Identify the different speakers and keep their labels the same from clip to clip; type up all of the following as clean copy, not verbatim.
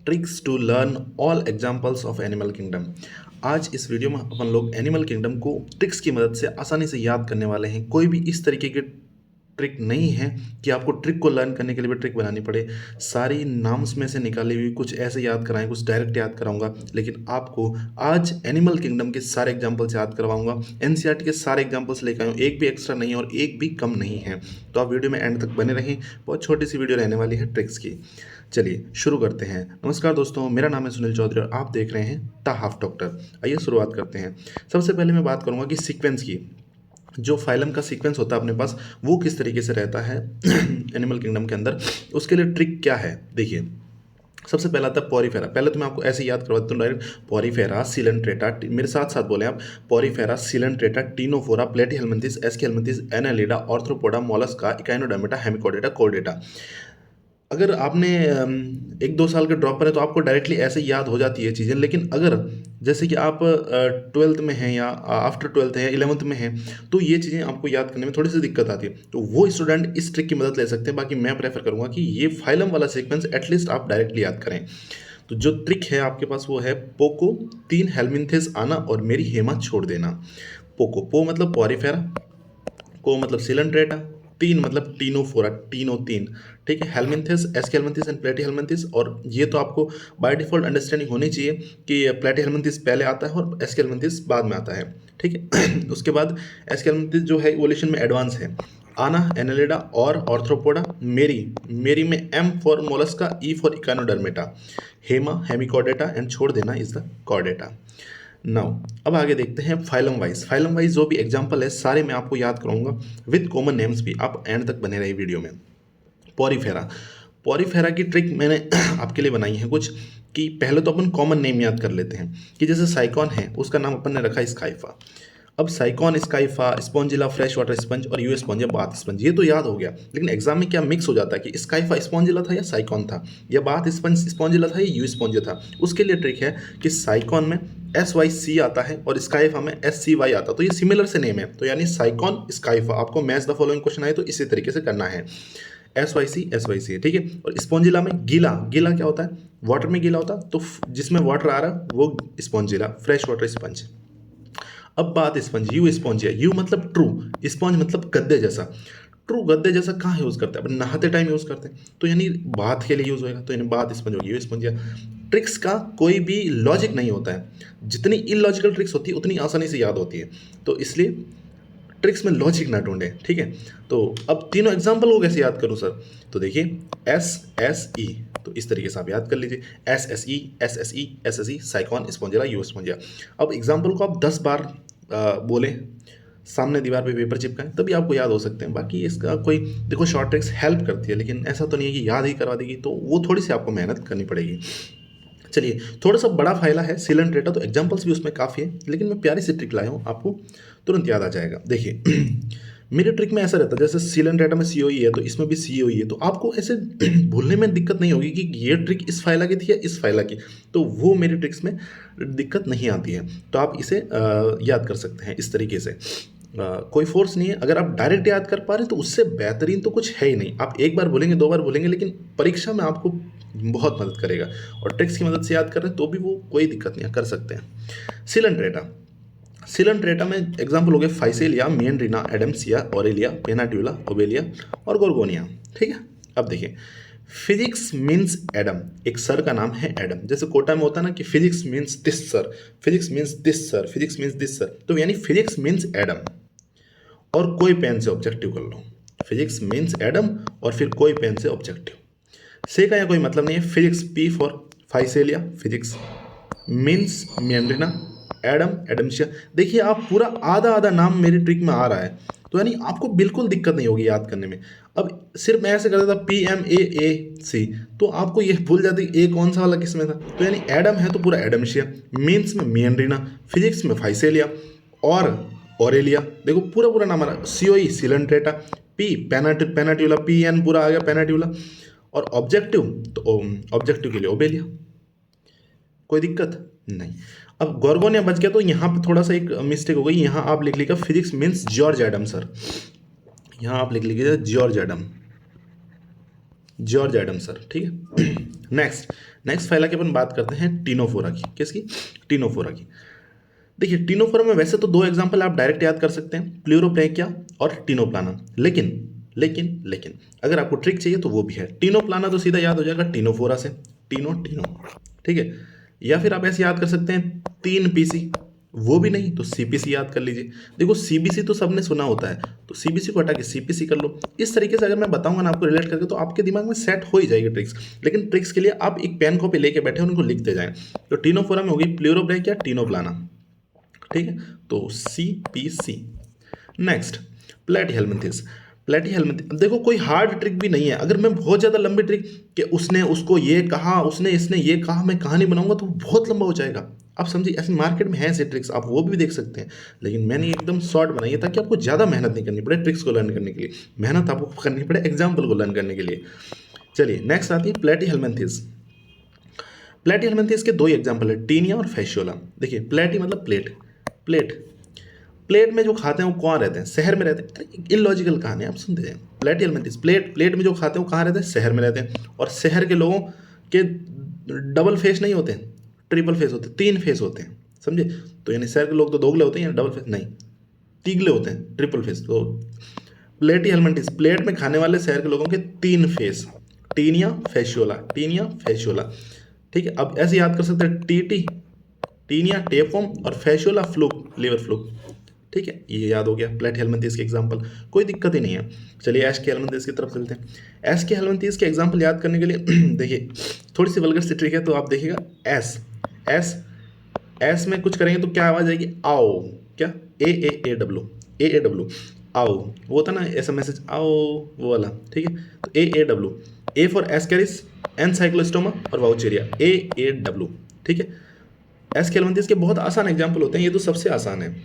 Speaker 1: Tricks to learn all examples of animal kingdom. आज इस video में अपन लोग एनिमल किंगडम को ट्रिक्स की मदद से आसानी से याद करने वाले हैं। कोई भी इस तरीके की ट्रिक नहीं है कि आपको ट्रिक को लर्न करने के लिए भी ट्रिक बनानी पड़े। सारी नाम्स में से निकाली हुई कुछ ऐसे याद कराएं, कुछ डायरेक्ट याद कराऊंगा, लेकिन आपको आज एनिमल किंगडम के सारे एग्जाम्पल्स याद करवाऊंगा। एनसीईआरटी के सारे एग्जाम्पल्स लेकर आऊँ, एक भी एक्स्ट्रा नहीं और एक भी कम नहीं है। तो आप वीडियो में एंड तक बने रहें, बहुत छोटी सी वीडियो रहने वाली है ट्रिक्स की। चलिए शुरू करते हैं। नमस्कार दोस्तों, मेरा नाम है सुनील चौधरी और आप देख रहे हैं द हाफ डॉक्टर। आइए शुरुआत करते हैं। सबसे पहले मैं बात करूंगा कि सीक्वेंस की, जो फाइलम का सीक्वेंस होता है अपने पास, वो किस तरीके से रहता है एनिमल किंगडम के अंदर। उसके लिए ट्रिक क्या है, देखिए। सबसे पहला था पॉरीफेरा। पहले तो मैं आपको ऐसे याद करवा देता हूँ डायरेक्ट। पॉरीफेरा, सिलेंट्रेटा, मेरे साथ साथ बोले आप। Porifera, Coelenterata, Ctenophora, Platyhelminthes, Aschelminthes, Annelida, Arthropoda, Mollusca, Echinodermata, Hemichordata, Chordata. अगर आपने 1-2 साल के ड्रॉप पर है तो आपको डायरेक्टली ऐसे याद हो जाती है चीज़ें, लेकिन अगर जैसे कि आप 12th में हैं या आफ्टर 12th है या 11th में हैं, तो ये चीज़ें आपको याद करने में थोड़ी सी दिक्कत आती है। तो वो स्टूडेंट इस ट्रिक की मदद ले सकते हैं। बाकी मैं प्रेफर करूँगा कि ये फाइलम वाला सीक्वेंस एटलीस्ट आप डायरेक्टली याद करें। तो जो ट्रिक है आपके पास वो है पोको, 3 हेल्मिंथिस आना और मेरी हेमा छोड़ देना। पोको, पो मतलब पॉरीफेरा, को मतलब सिलेंट्रेटा, 3 मतलब टीनोफोरा, टीनो 3, ठीक है। हेल्मिंथिस, एस्केल्मिंथिस एंड प्लेटीहेल्मिंथिस। और ये तो आपको बाय डिफॉल्ट अंडरस्टैंडिंग होनी चाहिए कि प्लेटीहेल्मिंथिस पहले आता है और एस्केल्मिंथिस बाद में आता है, ठीक है। उसके बाद एस्केल्मिंथिस जो है इवोल्यूशन में एडवांस है। आना, एनालिडा और ऑर्थ्रोपोडा। मेरी में M for Mollusca, E for Echinodermata, hemi Hemichordata and छोड़ देना इज द कॉर्डेटा। नाउ अब आगे देखते हैं फाइलम वाइज। फाइलम वाइज जो भी एग्जांपल है सारे मैं आपको याद कराऊंगा विद कॉमन नेम्स भी। आप एंड तक बने रहे वीडियो में। पॉरीफेरा, पॉरीफेरा की ट्रिक मैंने आपके लिए बनाई है कुछ, कि पहले तो अपन कॉमन नेम याद कर लेते हैं। कि जैसे साइकॉन है, उसका नाम अपन ने रखा स्काइफा। अब Sycon, Scypha, Spongilla, fresh water sponge और यू स्पंज या बाथ स्पंज, ये तो याद हो गया। लेकिन एग्जाम में क्या मिक्स हो जाता है कि स्काइफा स्पॉन्जिला था या साइकॉन था, या बाथ स्पंज स्पॉन्जिला था या यू स्पंज था। उसके लिए ट्रिक है कि साइकॉन में SYC आता है और स्काइफा में SCY आता है, तो ये सिमिलर से नेम है। तो यानी साइकॉन स्काइफा, आपको मैच द फॉलोइंग क्वेश्चन आए तो इसी तरीके से करना है। SYC, ठीक है। और स्पॉन्जिला में गीला, गीला क्या होता है, वाटर में गीला होता है, तो जिसमें वाटर आ रहा है वो स्पॉन्जिला, फ्रेश वाटर स्पंज। अब बात स्पंज, यू स्पॉन्ज है। यू मतलब ट्रू, स्पॉन्ज मतलब गद्दे जैसा। ट्रू गद्दे जैसा कहाँ यूज़ करते हैं अपन, नहाते टाइम यूज़ करते हैं, तो यानी बात के लिए यूज़ होएगा, तो यानी बात स्पंज होगी, यू स्पंज। ट्रिक्स का कोई भी लॉजिक नहीं होता है। जितनी इलॉजिकल ट्रिक्स होती है उतनी आसानी से याद होती है, तो इसलिए ट्रिक्स में लॉजिक ना ढूंढें, ठीक है। तो अब तीनों एग्जाम्पल को कैसे याद करूं सर, तो देखिए SSE, तो इस तरीके से आप याद कर लीजिए। SSE, साइकॉन, Spongilla, you Spongia. अब एग्जाम्पल को आप 10 बार बोलें, सामने दीवार पे पेपर चिपकाएं, तभी आपको याद हो सकते हैं। बाकी इसका कोई, देखो शॉर्ट ट्रिक्स हेल्प करती है, लेकिन ऐसा तो नहीं है कि याद ही करवा देगी, तो वो थोड़ी सी आपको मेहनत करनी पड़ेगी। चलिए, थोड़ा सा बड़ा फाइला है सिलेंट्रेटा, तो एग्जांपल्स भी उसमें काफ़ी है, लेकिन मैं प्यारी सी ट्रिक लाया हूँ, आपको तुरंत याद आ जाएगा। देखिए मेरे ट्रिक में ऐसा रहता है, जैसे सिलेंट्रेटा में COE है तो इसमें भी COE है, तो आपको ऐसे भूलने में दिक्कत नहीं होगी कि ये ट्रिक इस फाइला की थी या इस फाइला की, तो वो मेरे ट्रिक्स में दिक्कत नहीं आती है। तो आप इसे याद कर सकते हैं इस तरीके से। कोई फोर्स नहीं है। अगर आप डायरेक्ट याद कर पा रहे हैं तो उससे बेहतरीन तो कुछ है ही नहीं। आप एक बार भूलेंगे, 2 बार भूलेंगे, लेकिन परीक्षा में आपको बहुत मदद करेगा। और ट्रिक्स की मदद से याद कर रहे हैं तो भी वो कोई दिक्कत नहीं है, कर सकते हैं। सिलेंट्रेटा, सिलेंट्रेटा में एग्जाम्पल हो गए Physalia, Meandrina, Adamsia, Aurelia, Pennatula, Obelia और गोर्गोनिया, ठीक है। अब देखिए, फिजिक्स मीन्स एडम, एक सर का नाम है एडम। जैसे कोटा में होता है ना कि physics means this sir, physics means this sir, physics means this sir, तो यानी फिजिक्स मीन्स एडम और कोई पेन से ऑब्जेक्टिव कर लो। फिजिक्स मीन्स एडम और फिर कोई पेन से ऑब्जेक्टिव। से का या कोई मतलब नहीं है। Physics, P for Physalia, physics means Meandrina, Adam, Adamsia. देखिए आप पूरा आधा आधा नाम मेरी ट्रिक में आ रहा है, तो यानी आपको बिल्कुल दिक्कत नहीं होगी याद करने में। अब सिर्फ मैं ऐसे करता था PMAAC, तो आपको ये भूल जाती ए कौन सा वाला किस में था। तो यानी एडम है तो पूरा एडम्सिया, मीन्स में मेंड्रिना, फिजिक्स में फाइसेलिया और ऑरेलिया। देखो पूरा पूरा नाम आ रहा है। COE सिलेंट्रेटा, P पेनाट्यूला, PN पूरा आ गया पेनाट्यूला, और ऑब्जेक्टिव तो ऑब्जेक्टिव के लिए ओबेलिया। कोई दिक्कत नहीं। अब गोर्गोनिया बच गया, तो यहाँ पे थोड़ा सा एक मिस्टेक हो गई। यहाँ आप लिख लीजिएगा physics means George Adam sir, यहाँ आप लिख लीजिएगा George Adam, George Adam sir, ठीक है। नेक्स्ट नेक्स्ट फाइल की अपन बात करते हैं टीनोफोरा की। किसकी? टीनोफोरा की। देखिए टीनोफोरा में वैसे तो दो एग्जांपल आप डायरेक्ट याद कर सकते हैं, प्लूरोप्लेकिया और टीनोप्लाना, लेकिन लेकिन लेकिन अगर आपको ट्रिक चाहिए तो वो भी है। टीनोप्लाना तो सीधा याद हो जाएगा टीनोफोरा से, टीनो टीनो, ठीक है। या फिर आप ऐसे याद कर सकते हैं 3 पीसी, वो भी नहीं तो सीपीसी याद कर लीजिए। देखो सीबीसी तो सबने सुना होता है, तो सीबीसी को हटा के सीपीसी कर लो। इस तरीके से अगर मैं बताऊंगा ना आपको रिलेट करके, तो आपके दिमाग में सेट हो ही जाएगी ट्रिक्स। लेकिन ट्रिक्स के लिए आप एक पेन कॉपी लेके बैठे उनको लिखते जाएं। तो टीनोफोरा में होगी प्लूरोब्रेकिया टीनोप्लाना, ठीक है, तो सीपीसी। नेक्स्ट प्लेटीहेल्मिंथेस। प्लेटीहेल्मिंथेस देखो कोई हार्ड ट्रिक भी नहीं है। अगर मैं बहुत ज़्यादा लंबी ट्रिक कि उसने उसको ये कहा, उसने इसने ये कहा, मैं कहानी बनाऊंगा तो बहुत लंबा हो जाएगा। आप समझिए ऐसे मार्केट में है ऐसे ट्रिक्स, आप वो भी देख सकते हैं, लेकिन मैंने एकदम शॉर्ट बनाई है ताकि आपको ज़्यादा मेहनत नहीं करनी पड़े ट्रिक्स को लर्न करने के लिए, मेहनत आपको करनी पड़े एग्जाम्पल को लर्न करने के लिए। चलिए नेक्स्ट आती है प्लेटीहेल्मिंथेस। प्लेटीहेल्मिंथेस के दो ही एग्जाम्पल है, टीनिया और फैशियोला। देखिए प्लेटी मतलब प्लेट, प्लेट प्लेट में जो खाते हैं वो कहाँ रहते हैं? शहर में रहते हैं। इलॉजिकल कहानी आप सुनते हैं। प्लेटीहेल्मिंथेस प्लेट में जो खाते हैं वो कहाँ रहते हैं? शहर में रहते हैं। और शहर के लोगों के डबल फेस नहीं होते हैं, ट्रिपल फेस होते हैं, 3 फेस होते हैं, समझे? तो यानी शहर के लोग तो दोगले होते हैं, या डबल फेस नहीं, तीगले होते हैं, ट्रिपल फेस। तो प्लेटीहेल्मिंथेस प्लेट में खाने वाले शहर के लोगों के 3 फेस, टीनिया फैशियोला, टीनिया फैशियोला, ठीक है। अब ऐसे याद कर सकते हैं टीटी टीनिया टेपवर्म और फैशियोला फ्लूक, लिवर फ्लूक, ठीक है। ये याद हो गया प्लेटीहेल्मिंथेस के एग्जांपल, कोई दिक्कत ही नहीं है। चलिए एस्केहेल्मिंथेस की तरफ चलते हैं। एस्केहेल्मिंथेस के एग्जांपल याद करने के लिए देखिए थोड़ी सी वल्गर सी ट्रिक है, तो आप देखिएगा एस एस एस में कुछ करेंगे तो क्या आवाज आएगी? आओ, क्या? ए डब्ल्यू आओ, वो होता ना ऐसा मैसेज आओ, वो वाला, ठीक है। तो ए ए फॉर एस्केरिस, एनसाइक्लोस्टोमा और वाउचेरिया, ए डब्ल्यू, ठीक है। एस्केहेल्मिंथेस के बहुत आसान एग्जाम्पल होते हैं, ये तो सबसे आसान है,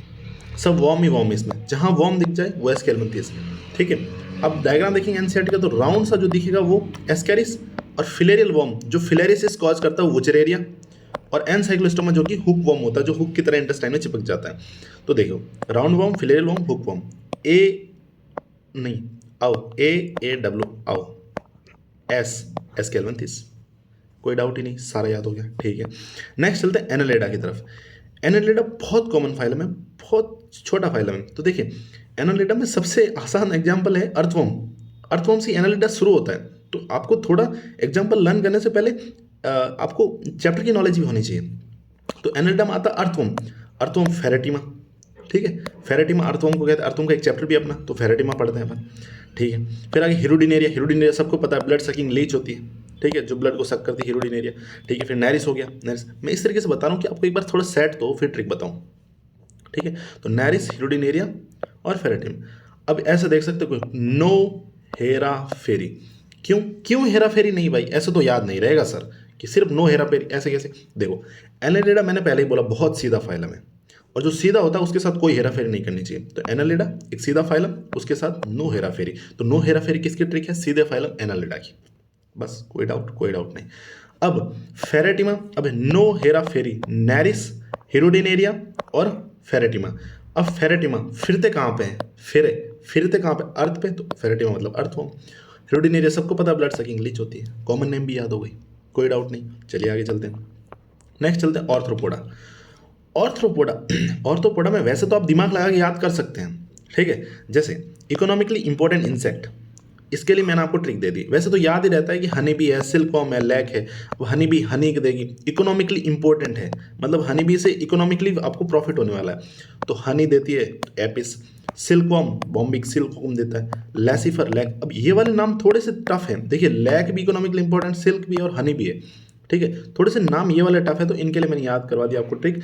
Speaker 1: सब वॉर्म ही वॉर्म इसमें, जहाँ वॉर्म दिख जाए वो एस्केहेल्मिंथेस, ठीक है। अब डायग्राम देखेंगे एनसीईआरटी का, तो राउंड सा जो दिखेगा वो एस्केरिस, और फिलेरियल वॉर्म जो फिलेरिसिस कॉज करता है वो वुचरेरिया, और एनसाइक्लोस्टोमा जो कि हुक वॉर्म होता है, जो हुक की तरह इंटेस्टाइन में चिपक जाता है। तो देखो roundworm, filarial worm, hookworm, A W आओ, एस एस्केहेल्मिंथेस, कोई डाउट ही नहीं, सारा याद हो गया, ठीक है। नेक्स्ट चलते हैं एनालिडा की तरफ। एनालिडा बहुत कॉमन फाइलम है, बहुत छोटा फाइलम है। तो देखिए एनालिडा में सबसे आसान एग्जांपल है अर्थवर्म। अर्थवर्म से एनालिडा शुरू होता है, तो आपको थोड़ा एग्जांपल लर्न करने से पहले आपको चैप्टर की नॉलेज भी होनी चाहिए। तो एनालिडा में आता है अर्थवर्म, अर्थवर्म फेरेटिमा, ठीक है। फेरेटिमा अर्थवर्म को कहते हैं, अर्थवर्म का एक चैप्टर भी अपना, तो फेरेटिमा पढ़ते हैं अपन, ठीक है। फिर आगे हिरुडिनेरिया, हिरुडिनेरिया सबको पता है ब्लड सकिंग लीच होती है, ठीक है, जो ब्लड को सक करती है, हिरुडिनेरिया, ठीक है। फिर नैरिस हो गया, नैरिस मैं इस तरीके से बता रहा हूँ कि आपको एक बार थोड़ा सेट तो फिर ट्रिक बताऊँ, ठीक है। तो नैरिस, हिरुडिनेरिया और फेरेटिम। अब ऐसे देख सकते हो नो हेरा फेरी, क्यों हेरा फेरी नहीं भाई? ऐसे तो याद नहीं रहेगा सर कि सिर्फ नो हेरा फेरी, ऐसे कैसे? देखो एनालिडा मैंने पहले ही बोला बहुत सीधा फाइलम है, और जो सीधा होता है उसके साथ कोई हेरा फेरी नहीं करनी चाहिए। तो एनालिडा एक सीधा फाइलम, उसके साथ नो हेरा फेरी। तो नो हेरा फेरी किसकी ट्रिक है? सीधे फाइलम एनालिडा की, बस कोई डाउट नहीं। अब फेरेटिमा, अब नो हेरा फेरी, नैरिस, हिरुडिनेरिया और फेरेटिमा। अब फेरेटिमा फिरते कहाँ पे है? फिरते कहाँ पे? अर्थ पे, तो फेरेटिमा मतलब अर्थवर्म। हिरुडिनेरिया सबको पता ब्लड सकिंग लीच होती है, कॉमन नेम भी याद हो गई, कोई डाउट नहीं। चलिए आगे चलते हैं। नेक्स्ट चलते हैं ऑर्थ्रोपोडा। ऑर्थ्रोपोडा में वैसे तो आप दिमाग लगा के याद कर सकते हैं, ठीक है। जैसे इकोनॉमिकली इंपॉर्टेंट इंसेक्ट, इसके लिए मैंने आपको ट्रिक दे दी। वैसे तो याद ही रहता है कि हनी बी है, सिल्कवॉर्म है, लैक है। अब हनी बी हनी देगी, इकोनॉमिकली इंपॉर्टेंट है, मतलब हनी बी से इकोनॉमिकली आपको प्रॉफिट होने वाला है, तो हनी देती है एपिस। सिल्कवॉर्म बॉम्बिक सिल्कवॉर्म देता है, लैसिफर लैक। अब ये वाले नाम थोड़े से टफ हैं, देखिए लैक भी इकोनॉमिकली इंपॉर्टेंट, सिल्क भी और हनी भी है, ठीक है। थोड़े से नाम ये वाले टफ है, तो इनके लिए मैंने याद करवा दिया आपको ट्रिक,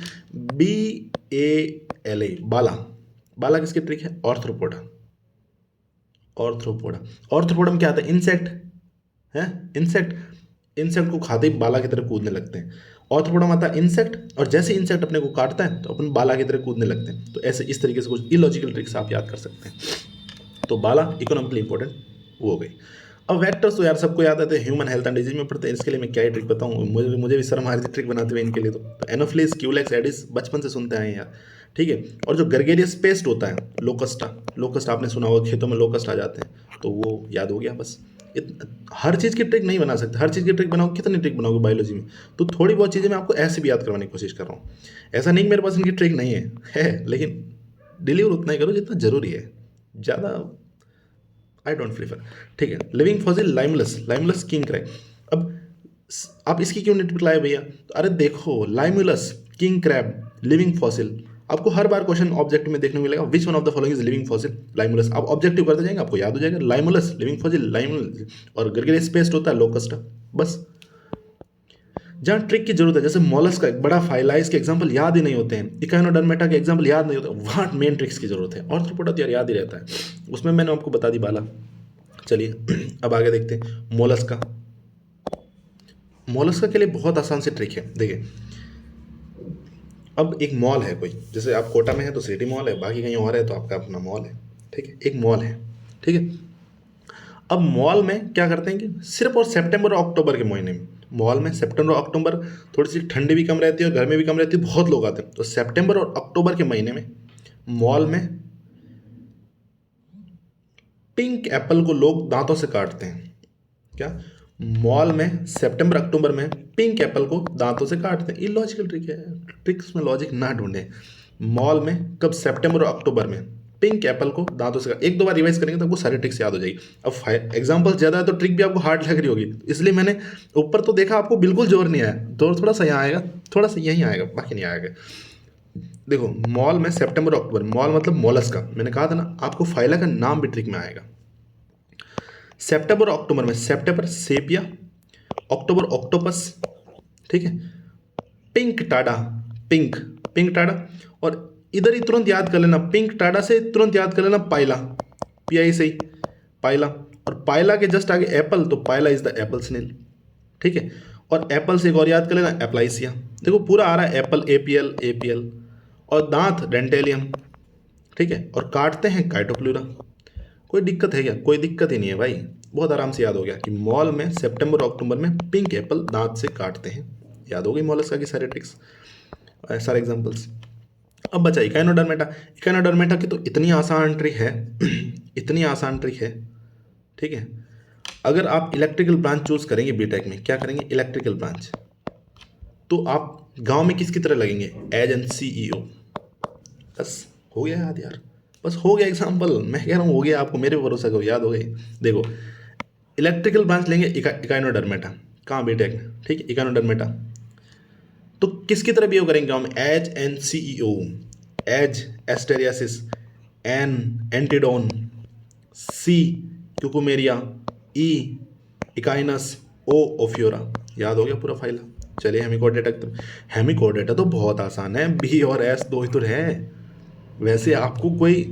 Speaker 1: BALA, बाला। बाला किसकी ट्रिक है? ऑर्थ्रोपोडा। ऑर्थ्रोपोडा में क्या आता है? इंसेक्ट है, इंसेक्ट को खाते ही बाला की तरह कूदने लगते हैं। ऑर्थ्रोपोडा में आता है इंसेक्ट, और जैसे इंसेक्ट अपने को काटता है तो अपन बाला की तरह कूदने लगते हैं। तो ऐसे इस तरीके से कुछ इलॉजिकल ट्रिक्स आप याद कर सकते हैं। तो बाला इकोनॉमिकली इंपॉर्टेंट वो हो गई। अब वेक्टर्स तो यार सबको याद आते हैं, ह्यूमन हेल्थ एंड डिजीज में पढ़ते हैं, इसके लिए मैं क्या ही ट्रिक बताऊँ, मुझे भी शर्म आ रही थी ट्रिक बनाते हुए इनके लिए। तो एनोफिलिस, क्यूलेक्स, एडिस बचपन से सुनते आए हैं यार, ठीक है। और जो गर्गेरियस पेस्ट होता है, लोकस्टा आपने सुना होगा, खेतों में लोकस्ट आ जाते हैं, तो वो याद हो गया बस। हर चीज़ की ट्रिक नहीं बना सकते, हर चीज़ की ट्रिक बनाओ, कितनी ट्रिक बनाओगे बायोलॉजी में? तो थोड़ी बहुत चीज़ें मैं आपको ऐसे भी याद करवाने की कोशिश कर रहा हूँ। ऐसा नहीं कि मेरे पास इनकी ट्रिक नहीं है लेकिन डिलीवर उतना ही करो जितना ज़रूरी है, ज़्यादा आई डोंट प्रीफर। ठीक है, लिविंग फॉसिल लाइमलस किंग क्रैब। अब आप इसकी क्यों नहीं ट्रिक लाए भैया? तो अरे देखो, Limulus king crab living fossil, आपको हर बार क्वेश्चन ऑब्जेक्टिव में देखने को मिलेगा, which one of the following is living fossil? Limulus. आप ऑब्जेक्टिव करते जाएंगे आपको याद हो जाएगा, लाइमुलस लिविंग फॉसिल, लाइमुलस, और ग्रेगरियस पेस्ट होता है, लोकस्ट, बस। जहाँ ट्रिक की जरूरत है, जैसे मॉलस का एक बड़ा फाइल है, इसके एग्जाम्पल याद ही नहीं होते हैं, इकाइनोडर्मेटा के एग्जाम्पल याद नहीं होते, वहाँ मेन ट्रिक्स की जरूरत है। ऑर्थ्रोपोडा तो यार याद ही रहता है, उसमें मैंने आपको बता दी बाला। चलिए अब आगे देखते हैं मोलस्का। मोलस्का के लिए बहुत आसान सी ट्रिक है, देखिए। अब एक मॉल है कोई, जैसे आप कोटा में है तो सिटी मॉल है, बाकी कहीं और है तो आपका अपना मॉल है, ठीक है, एक मॉल है, ठीक है। अब मॉल में क्या करते हैं कि सिर्फ और सितंबर और अक्टूबर के महीने में, मॉल में सितंबर और अक्टूबर थोड़ी सी ठंडी भी कम रहती है और गर्मी भी कम रहती है, बहुत लोग आते हैं, तो सितंबर और अक्टूबर के महीने में मॉल में पिंक एप्पल को लोग दांतों से काटते हैं। क्या? मॉल में सितंबर अक्टूबर में पिंक एप्पल को दांतों से काटते हैं। इलॉजिकल ट्रिक है, ट्रिक्स में लॉजिक ना ढूंढें। मॉल में कब? सितंबर और अक्टूबर में पिंक एप्पल को दांतों से एक दो बार रिवाइज करेंगे तो आपको सारी ट्रिक्स याद हो जाएगी। अब एग्जाम्पल ज़्यादा है तो ट्रिक भी आपको हार्ड लग रही होगी, इसलिए मैंने ऊपर तो देखा, आपको बिल्कुल जोर नहीं आया, थोड़ा सा यहाँ आएगा, थोड़ा सा यहीं आएगा, बाकी नहीं आएगा। देखो, मॉल में सितंबर और अक्टूबर, मॉल मतलब मोलस्का, मैंने कहा था ना आपको फाइला का नाम भी ट्रिक में आएगा। सितंबर और अक्टूबर में सितंबर सेपिया, अक्टूबर ऑक्टोपस, ठीक है, पिंक टाडा, पिंक टाडा, और इधर ही तुरंत याद कर लेना, पिंक टाडा से तुरंत याद कर लेना पाइला, पीआई से ही पाइला, और पाइला के जस्ट आगे एप्पल, तो पाइला इज द एप्पल स्नेल, ठीक है। और एप्पल से एक और याद कर लेना, एप्लाइसिया। देखो पूरा आ रहा है, एप्पल एपीएल एपीएल, और दांत डेंटेलियम, ठीक है, और काटते हैं काइटोप्लूरा। कोई दिक्कत है क्या? कोई दिक्कत ही नहीं है भाई, बहुत आराम से याद हो गया कि मॉल में सितंबर और अक्टूबर में पिंक एप्पल दांत से काटते हैं। याद हो गई मोलस्का की सारे ट्रिक्स, सारे एग्जांपल्स। अब बचा इकाइनोडर्मेटा। इकाइनोडर्मेटा की तो इतनी आसान ट्रिक है इतनी आसान ट्रिक है, ठीक है। अगर आप इलेक्ट्रिकल ब्रांच चूज करेंगे बीटेक में, क्या करेंगे? इलेक्ट्रिकल ब्रांच, तो आप गांव में किसकी तरह लगेंगे? As an CEO. बस हो गया याद यार, बस हो गया एग्जाम्पल, मैं कह रहा हूँ हो गया, आपको मेरे भरोसा करो, याद हो गई। देखो, इलेक्ट्रिकल ब्रांच लेंगे इकाइनोडर्मेटा, कहाँ? बीटेक में, ठीक है, इकाइनोडर्मेटा। तो किसकी तरह बिहेव करेंगे गाँव में? As an CEO, as Asterias, N Antedon, C Cucumaria, E Echinus, O Ophiura. याद हो गया पूरा फाइल। चलिए हेमिकोडेटा। हेमिकोडेटा तो बहुत आसान है, बी और एस दो ही तो है, वैसे आपको कोई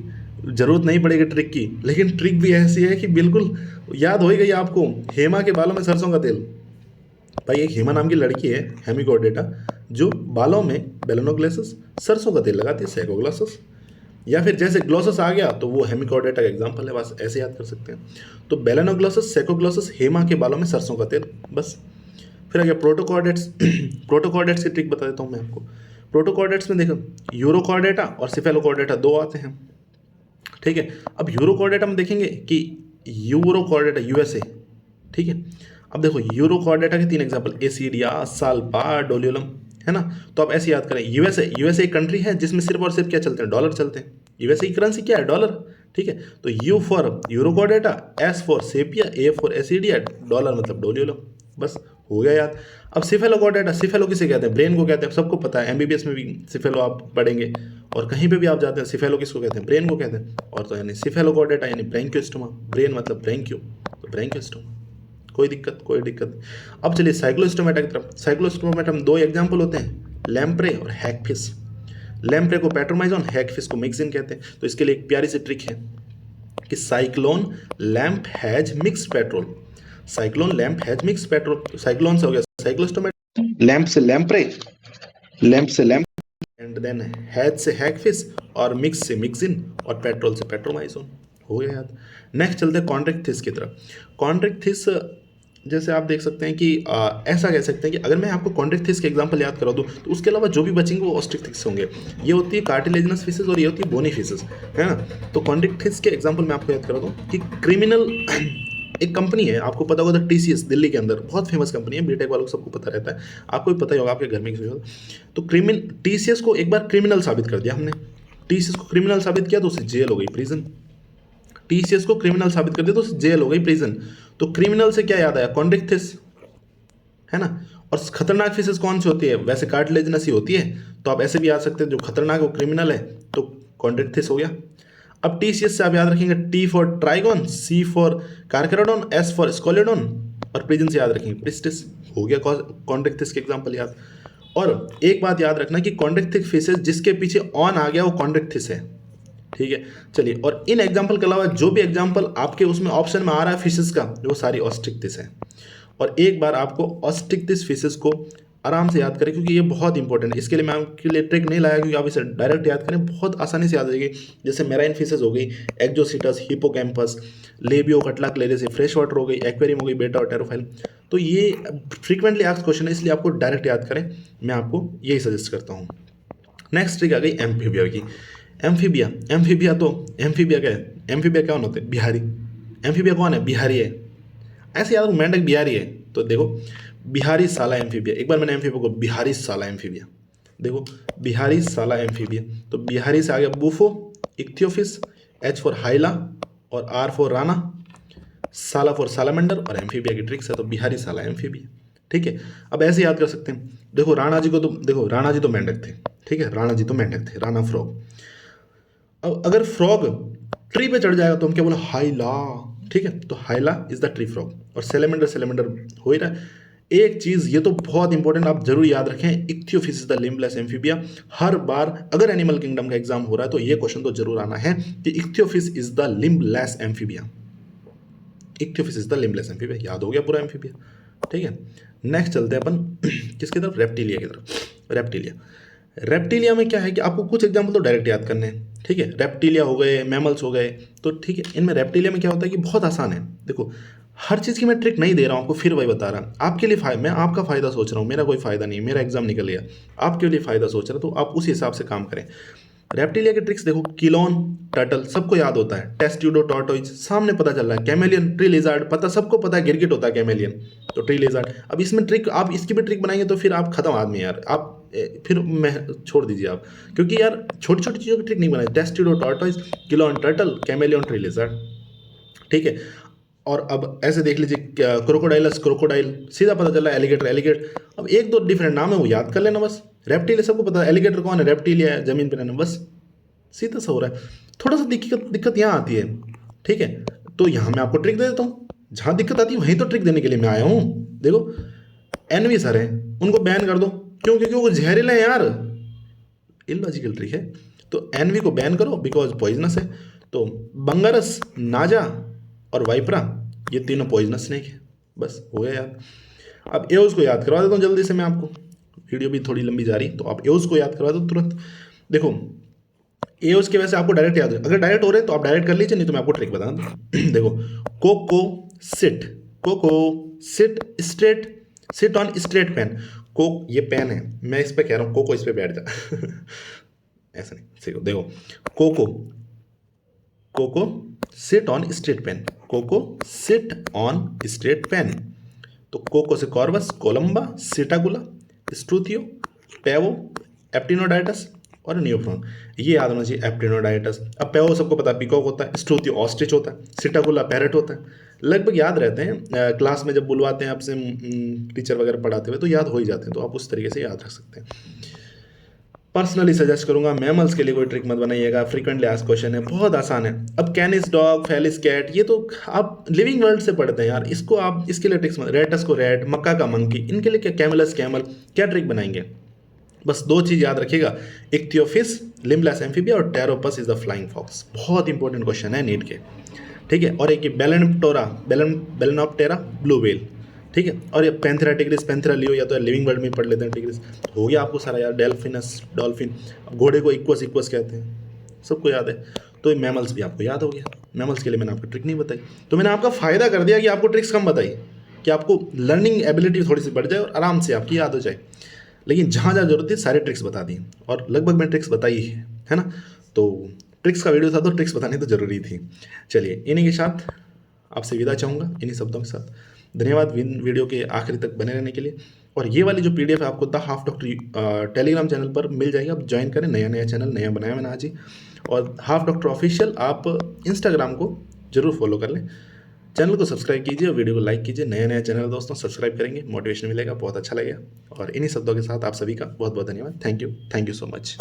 Speaker 1: ज़रूरत नहीं पड़ेगी ट्रिक की, लेकिन ट्रिक भी ऐसी है कि बिल्कुल याद हो ही गई आपको। हेमा के बालों में सरसों का तेल, भाई एक हेमा नाम की लड़की है हेमिकोडेटा, जो बालों में बेलेनोग्लासेस सरसों का तेल लगाती है, सेकोग्लासेस, या फिर जैसे ग्लोसस आ गया तो वो हेमिकोडेटा का एग्जाम्पल है, बस ऐसे याद कर सकते हैं। तो बेलेनोग्लासेस, सेकोग्लासेस, हेमा के बालों में सरसों का तेल, बस। फिर आ गया प्रोटोकॉर्डेट्स। प्रोटोकॉर्डेट्स की ट्रिक बता देता हूँ मैं आपको। प्रोटोकॉर्डेट्स में देखो, यूरोकॉर्डेटा और सिफेलोकॉर्डेटा दो आते हैं, ठीक है। अब यूरोकॉर्डेटा में देखेंगे कि यूरोकॉर्डेटा यूएसए, ठीक है। अब देखो यूरोकॉर्डेटा के तीन एग्जांपल, एसिडिया, साल्पा, डोलियोलम, है ना। तो आप ऐसे याद करें, यूएसए एक कंट्री है जिसमें सिर्फ और सिर्फ क्या चलते हैं? डॉलर चलते हैं। यूएसए की करेंसी क्या है? डॉलर, ठीक है। तो U for Urochordata, S for Sepia, A for Ascidia, dollar मतलब डोलियोलम, बस हो गया याद। अब सिफेलोकॉर्डेटा, सिफेलो किसे कहते हैं? ब्रेन को कहते हैं, सबको पता है, एमबीबीएस में भी सिफेलो आप पढ़ेंगे, और कहीं पे भी आप जाते हैं सिफेलो किसको कहते हैं? ब्रेन को कहते हैं। और तो यानी सिफेलोकॉर्डेटा यानी ब्रेंकियोस्टोमा, ब्रेन मतलब ब्रेंकियो, तो ब्रेंकियोस्टोमा, कोई दिक्कत नहीं। अब चलिए साइक्लोस्टोमेटा की तरफ। साइक्लोस्टोमेटा में दो एग्जाम्पल होते हैं, लैम्प्रे और हैगफिश। लैम्प्रे को पेट्रोमाइजोन, हैगफिश को मिक्सिन कहते हैं। तो इसके लिए एक प्यारी सी ट्रिक है कि cyclone lamp has mix petrol, cyclone lamp has mix petrol. Cyclone से हो गया साइक्लोस्टोमेटा, लैम्प से लैम्प्रे, लैम्प से लैम्प, एंड देन हैज से हैगफिश, और मिक्स से मिक्सिन, और पेट्रोल से पेट्रोमाइजोन, हो गया याद। नेक्स्ट चलते हैं कॉन्ट्रैक्टिस की तरफ। कॉन्ट्रैक्टिस जैसे आप देख सकते हैं कि ऐसा कह सकते हैं कि अगर मैं आपको कॉन्ट्रैक्टिस के एग्जांपल याद करा दूं तो उसके अलावा जो भी बचेंगे वो ऑस्ट्रिक्टिस होंगे। ये होती है कार्टिलेजिनस फिशेस और ये होती है बोनी फिशेस, है ना। तो कॉन्ट्रैक्टिस के एग्जांपल मैं आपको याद करा दूं कि एक कंपनी है, आपको पता होगा तो टीसीएस, दिल्ली के अंदर बहुत फेमस कंपनी है, बीटेक वालों को सबको पता रहता है, आपको भी पता ही होगा, आपके घर में किसी होगा। तो टीसीएस को एक बार क्रिमिनल साबित कर दिया हमने, टीसीएस को क्रिमिनल साबित किया तो उसे जेल हो गई, प्रिजन। टीसीएस को क्रिमिनल साबित कर दिया तो उसे जेल हो गई, प्रिजन। तो क्रिमिनल से क्या याद आया? कॉन्ट्रैक्ट थिस, है ना। और खतरनाक फिशेस कौन सी होती है? वैसे कार्टिलेजिनस ही होती है, तो आप ऐसे भी याद सकते हैं, जो खतरनाक वो क्रिमिनल है, तो कॉन्ट्रैक्ट थिस हो गया। अब टीसीएस से आप याद रखेंगे T for Trygon, C for Carcharodon, S for Scoliodon, और प्रिजन से याद रखेंगे प्रिस्टिस। हो गया कॉन्ट्रैक्ट थिस के एग्जाम्पल याद। और एक बात याद रखना कि कॉन्ट्रैक्ट थिस फिशेस जिसके पीछे ऑन आ गया वो कॉन्ट्रैक्ट थिस है, ठीक है। चलिए, और इन एग्जाम्पल के अलावा जो भी एग्जाम्पल आपके उसमें ऑप्शन में आ रहा है फिशेस का, वो सारी ऑस्ट्रिक्टिस है। और एक बार आपको ऑस्ट्रिक्टिस फिशेस को आराम से याद करें, क्योंकि ये बहुत इंपॉर्टेंट है। इसके लिए मैं आपके लिए ट्रिक नहीं लाया, क्योंकि आप इसे डायरेक्ट याद करें, बहुत आसानी से याद रहेगी। जैसे मेराइन फिशेस हो गई, एक्जोसिटस, हिपोकैम्पस, लेबियो, कटला क्लेरेसी, फ्रेश वाटर हो गई, एक्वेरियम हो गई, बेटा और टेरोफाइल। तो ये फ्रीक्वेंटली आस्क्ड क्वेश्चन है, इसलिए आपको डायरेक्ट याद करें, मैं आपको यही सजेस्ट करता हूँ। नेक्स्ट ट्रिक आ गई एम्फीबिया की। एम्फीबिया, एम्फीबिया क्या है? एम्फीबिया कौन होते हैं? बिहारी। एम्फीबिया कौन है? बिहारी है। ऐसे याद रखो, मेंढक बिहारी है, तो देखो बिहारी साला एम्फीबिया। एक बार मैंने एम्फीबिया को बिहारी साला एम्फीबिया, देखो बिहारी साला एम्फीबिया। तो बिहारी से आ गया बूफो, इक्थियोफिस, एच फॉर हाइला और आर फॉर राना, साला फॉर सालामेंडर, और एम्फीबिया की ट्रिक्स है, तो बिहारी साला एम्फीबिया, ठीक है। अब ऐसे याद कर सकते हैं, देखो राणा जी को तो, देखो राणा जी तो मेंढक थे, ठीक है, राणा जी तो मेंढक थे, राणा फ्रॉग। अब अगर फ्रॉग ट्री पे चढ़ जाएगा तो हम क्या बोला? हाइला, ठीक है। तो हाइला इज द ट्री फ्रॉग। और सेलेमेंडर हो ही रहा है। एक चीज ये तो बहुत इंपॉर्टेंट, आप जरूर याद रखें, Ichthyophis is the limbless amphibia. हर बार अगर एनिमल किंगडम का एग्जाम हो रहा है तो ये क्वेश्चन तो जरूर आना है कि Ichthyophis is the limbless amphibia. Ichthyophis is the limbless amphibia, याद हो गया पूरा एम्फीबिया, ठीक है। नेक्स्ट चलते हैं अपन किसकी तरफ? रेप्टिलिया की तरफ। रेप्टिलिया में क्या है कि आपको कुछ एग्जाम्पल तो डायरेक्ट याद करने हैं, ठीक है। रेप्टिलिया हो गए, मैमल्स हो गए, तो ठीक है। इनमें रेप्टिलिया में क्या होता है कि बहुत आसान है। देखो, हर चीज़ की मैं ट्रिक नहीं दे रहा हूँ आपको, फिर वही बता रहा, आपके लिए मैं आपका फ़ायदा सोच रहा हूँ, मेरा कोई फ़ायदा नहीं, मेरा एग्जाम निकल गया, आपके लिए फ़ायदा सोच रहा, तो आप उस हिसाब से काम करें। रेप्टिलिया की ट्रिक्स देखो, किलोन, टर्टल सबको याद होता है, टेस्ट्यूडो, टॉर्टोइज सामने पता चल रहा है, कैमेलियन, ट्री लिजार्ड पता, सबको पता है, गिरगिट होता है कैमेलियन, तो ट्री लिजार्ड। अब इसमें ट्रिक, आप इसकी भी ट्रिक बनाएंगे तो फिर आप खत्म आदमी यार, आप फिर मैं छोड़ दीजिए आप, क्योंकि यार छोटी छोटी चीज़ों की ट्रिक नहीं बनाई। Testudo, tortoise, Chelone, turtle, chameleon, tree lizard, ठीक है। और अब ऐसे देख लीजिए, क्रोकोडाइलस, क्रोकोडाइल सीधा पता चला, एलिगेटर, एलिगेटर। अब एक दो डिफरेंट नाम है वो याद कर लेना बस। रेप्टिलिया सबको पता है, एलिगेटर कौन है? रेप्टिलिया है, जमीन पर रहना, बस सीधा सा हो रहा है। थोड़ा सा दिक्कत यहाँ आती है, ठीक है। तो यहाँ मैं आपको ट्रिक दे देता हूँ, जहाँ दिक्कत आती है वहीं तो ट्रिक देने के लिए मैं आया हूँ। देखो एनवी सर हैं, उनको बैन कर दो, क्यों? क्योंकि वो जहरीले हैं यार, इलॉजिकल ट्रिक है। तो एनवी को बैन करो बिकॉज पॉइजनस है। तो बंगरस, नाजा और वाइपरा, ये तीनों पॉइजनस स्नेक है, बस हो गया यार। अब एओज को याद करवा देता हूँ जल्दी से मैं आपको, वीडियो भी थोड़ी लंबी जा रही, तो आप एओज को याद करवा दो तुरंत। देखो एओज के वैसे आपको डायरेक्ट याद है, अगर डायरेक्ट हो रहे हैं तो आप डायरेक्ट कर लीजिए, नहीं तो मैं आपको ट्रिक बता दूँ। देखो coco sit, coco sit straight, sit on straight pen. ये पेन है, मैं इस पे कह रहा हूँ कोको इस पे बैठ जा ऐसा नहीं, सीखो। देखो coco, coco sit on straight pen, coco sit on straight pen. तो कोको से Corvus, Columba, Psittacula, Struthio, Pavo, Aptenodytes और नियोफ्रॉन, ये याद होना चाहिए। एप्टिनोडाइटस, अब पेवो सबको पता है पिकॉक होता है, स्ट्रूथियो ऑस्ट्रिच होता है, सिटागुला पैरट होता है, लगभग याद रहते हैं। क्लास में जब बुलवाते हैं आपसे टीचर वगैरह पढ़ाते हुए तो याद हो ही जाते हैं, तो आप उस तरीके से याद रख सकते हैं। पर्सनली सजेस्ट करूंगा मैमल्स के लिए कोई ट्रिक मत बनाइएगा, फ्रीक्वेंटली आस्क्ड क्वेश्चन है, बहुत आसान है। अब कैनिस डॉग, फेलिस कैट, ये तो आप लिविंग वर्ल्ड से पढ़ते हैं यार, इसको आप इसके लिए ट्रिक्स मत, रेटस को रेट, मक्का का मंकी, इनके लिए क्या, कैमलस कैमल, क्या ट्रिक बनाएंगे? बस दो चीज़ याद रखिएगा, इक्थियोफिस लिम्बलेस एम्फीबिया और Pteropus is the flying fox, बहुत इंपॉर्टेंट क्वेश्चन है नीट के, ठीक है। और एक बेलेनोप्टेरा ब्लू व्हेल, ठीक है। और ये पैंथेरा टिग्रिस, पैंथेरा लियो, या तो लिविंग वर्ल्ड में पढ़ लेते हैं टिग्रिस, हो गया आपको सारा यार। डेल्फिनस, डॉल्फिन, घोड़े को इक्वस इक्वस कहते हैं, सबको याद है। तो ये मैमल्स भी आपको याद हो गया, मैमल्स के लिए मैंने आपको ट्रिक नहीं बताई, तो मैंने आपका फ़ायदा कर दिया कि आपको ट्रिक्स कम बताई, कि आपको लर्निंग एबिलिटी थोड़ी सी बढ़ जाए और आराम से आपकी याद हो जाए। लेकिन जहाँ जहाँ जरूरत थी सारे ट्रिक्स बता दी, और लगभग मैंने ट्रिक्स बताई है ना। तो ट्रिक्स का वीडियो था तो ट्रिक्स बतानी तो ज़रूरी थी। चलिए इन्हीं के साथ आपसे विदा चाहूँगा इन्हीं शब्दों के साथ। धन्यवाद वीडियो के आखिरी तक बने रहने के लिए। और ये वाली जो PDF है आपको the half doctor Telegram channel पर मिल जाएगी, आप ज्वाइन करें। नया चैनल नया बनाया मैंने आज ही। और हाफ डॉक्टर ऑफिशियल आप इंस्टाग्राम को जरूर फॉलो कर लें। चैनल को सब्सक्राइब कीजिए और वीडियो को लाइक कीजिए। नया चैनल दोस्तों, सब्सक्राइब करेंगे, मोटिवेशन मिलेगा, बहुत अच्छा लगेगा। और इन्हीं शब्दों के साथ आप सभी का बहुत बहुत धन्यवाद। Thank you so much.